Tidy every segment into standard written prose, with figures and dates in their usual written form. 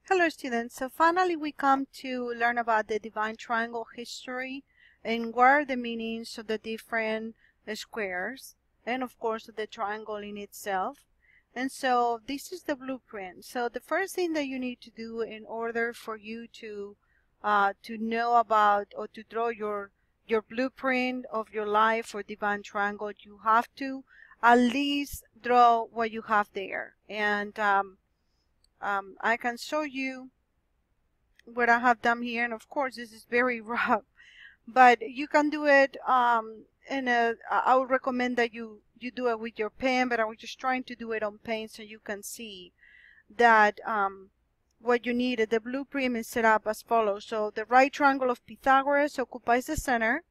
Hello students, so finally we come to learn about the divine triangle history and what are the meanings of the different squares and of course the triangle in itself. And so this is the blueprint. So the first thing that you need to do in order for you to know about or to draw your blueprint of your life for divine triangle, you have to at least draw what you have there. And I can show you what I have done here, and of course this is very rough, but you can do it I would recommend that you do it with your pen, but I was just trying to do it on paint so you can see that what you need. The blueprint is set up as follows. So the right triangle of Pythagoras occupies the center,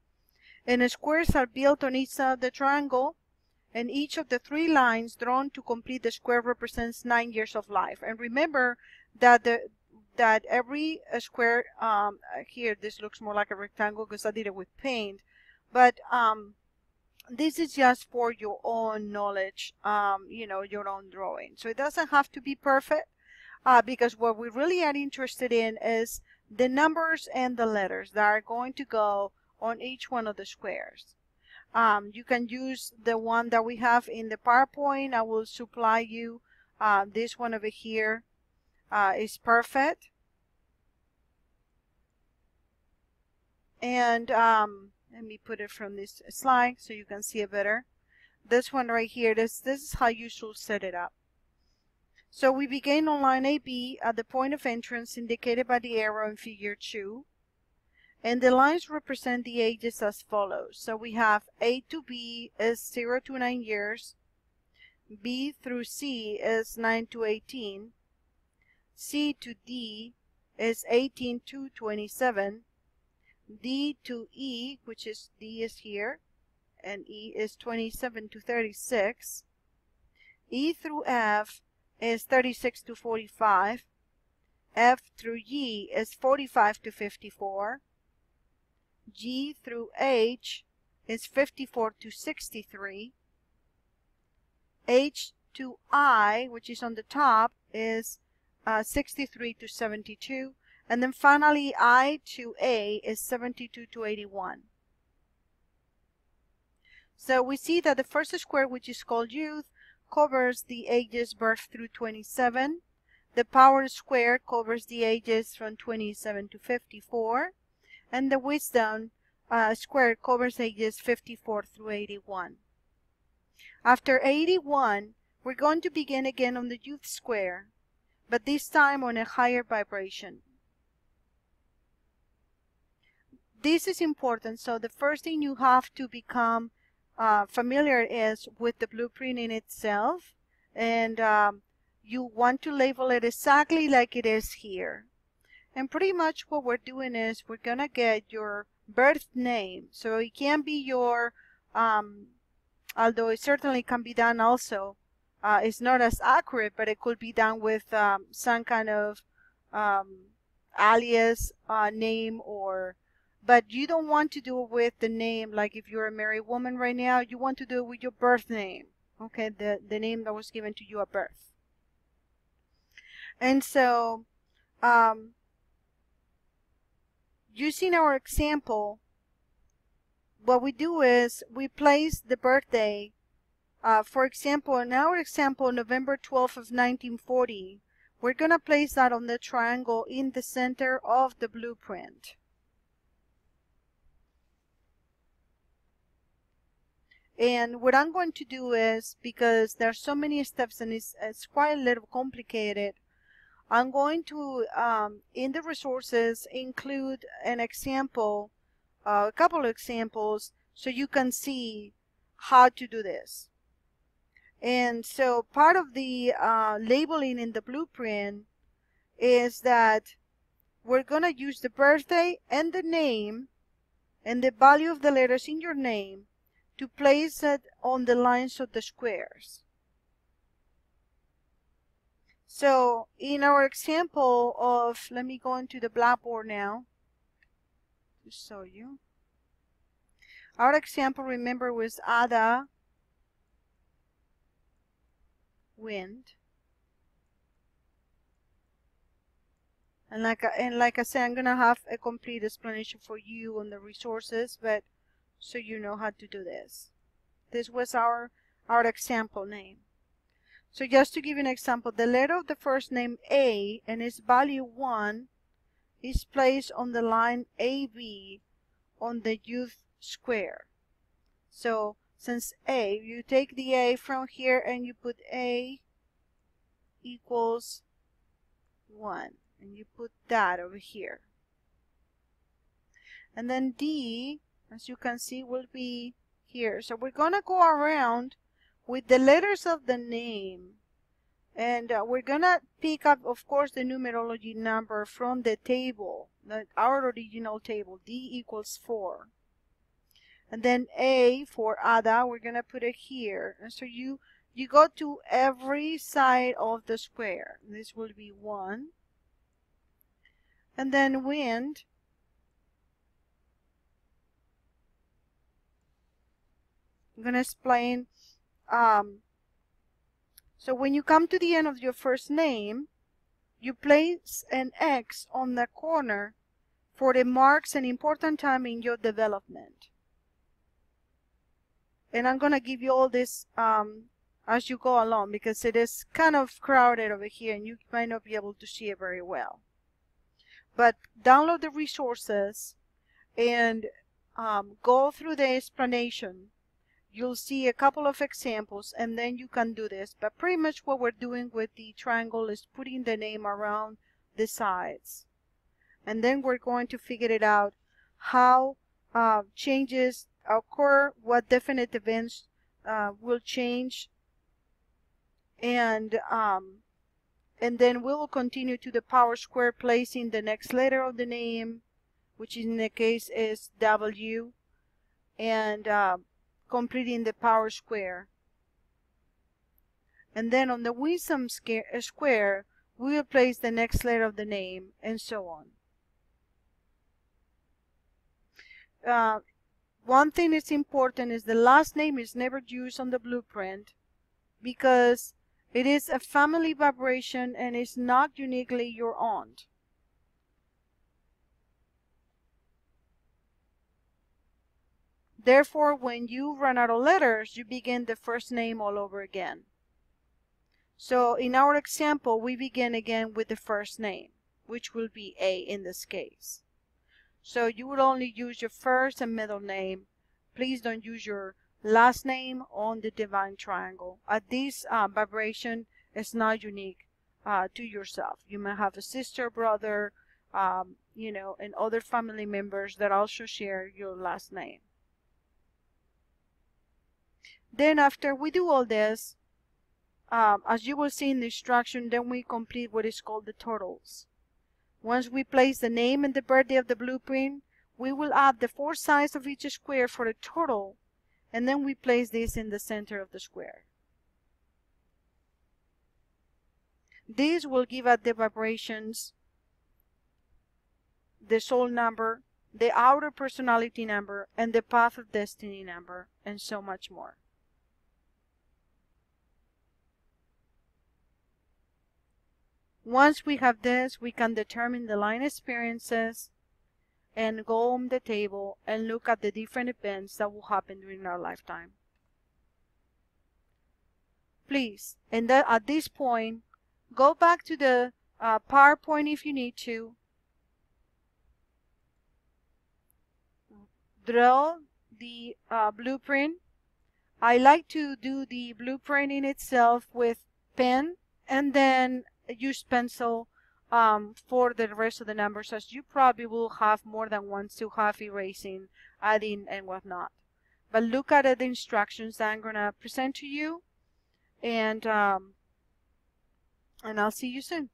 and the squares are built on each side of the triangle, and each of the three lines drawn to complete the square represents 9 years of life. And remember that every square here, this looks more like a rectangle because I did it with paint, but this is just for your own knowledge, you know, your own drawing. So it doesn't have to be perfect because what we really are interested in is the numbers and the letters that are going to go on each one of the squares. You can use the one that we have in the PowerPoint. I will supply you this one over here is perfect. And let me put it from this slide so you can see it better. This one right here, this is how you should set it up. So we begin on line AB at the point of entrance indicated by the arrow in figure 2. And the lines represent the ages as follows. So we have A to B is 0 to 9 years. B through C is 9 to 18. C to D is 18 to 27. D to E, which is D is here, and E is 27 to 36. E through F is 36 to 45. F through G is 45 to 54. G through H is 54 to 63. H to I, which is on the top, is 63 to 72. And then finally, I to A is 72 to 81. So we see that the first square, which is called youth, covers the ages birth through 27. The power square covers the ages from 27 to 54. And the wisdom square covers ages 54 through 81. After 81, we're going to begin again on the youth square, but this time on a higher vibration. This is important. So the first thing you have to become familiar is with the blueprint in itself, and you want to label it exactly like it is here. And pretty much what we're doing is we're gonna get your birth name. So it can be your, although it certainly can be done also, it's not as accurate, but it could be done with some kind of alias name, or but you don't want to do it with the name. Like if you're a married woman right now, you want to do it with your birth name, okay, the name that was given to you at birth. And so using our example, what we do is we place the birthday, for example, in our example, November 12th of 1940, we're going to place that on the triangle in the center of the blueprint. And what I'm going to do is, because there's so many steps and it's quite a little complicated, I'm going to, in the resources, include an example, a couple of examples, so you can see how to do this. And so part of the labeling in the blueprint is that we're going to use the birthday and the name and the value of the letters in your name to place it on the lines of the squares. So in our example of, let me go into the blackboard now to show you. Our example, remember, was Ada, wind, And like I said, I'm gonna have a complete explanation for you on the resources, but so you know how to do this. This was our example name. So just to give you an example, the letter of the first name A and its value 1 is placed on the line AB on the youth square. So since A, you take the A from here and you put A equals 1. And you put that over here. And then D, as you can see, will be here. So we're going to go around with the letters of the name. And we're going to pick up, of course, the numerology number from the table, our original table, D equals 4. And then A for Ada, we're going to put it here. And so you go to every side of the square. This will be 1. And then wind, I'm going to explain. So when you come to the end of your first name, you place an X on the corner for it marks an important time in your development. And I'm going to give you all this as you go along, because it is kind of crowded over here and you might not be able to see it very well. But download the resources and go through the explanation. You'll see a couple of examples and then you can do this. But pretty much what we're doing with the triangle is putting the name around the sides. And then we're going to figure it out how changes occur, what definite events will change, and then we will continue to the power square, placing the next letter of the name, which in the case is W, and completing the power square. And then on the wisdom square, we will place the next letter of the name, and so on. One thing that's important is the last name is never used on the blueprint, because it is a family vibration and is not uniquely your own. Therefore, when you run out of letters, you begin the first name all over again. So in our example, we begin again with the first name, which will be A in this case. So you will only use your first and middle name. Please don't use your last name on the divine triangle. This vibration is not unique to yourself. You may have a sister, brother, you know, and other family members that also share your last name. Then after we do all this, as you will see in the instruction, then we complete what is called the totals. Once we place the name and the birthday of the blueprint, we will add the 4 sides of each square for a total, and then we place this in the center of the square. This will give us the vibrations, the soul number, the outer personality number, and the path of destiny number, and so much more. Once we have this, we can determine the line experiences and go on the table and look at the different events that will happen during our lifetime. Please, and at this point, go back to the PowerPoint if you need to. Draw the blueprint. I like to do the blueprint in itself with pen and then use pencil for the rest of the numbers, as you probably will have more than one to have erasing, adding, and whatnot. But look at the instructions that I'm going to present to you, and I'll see you soon.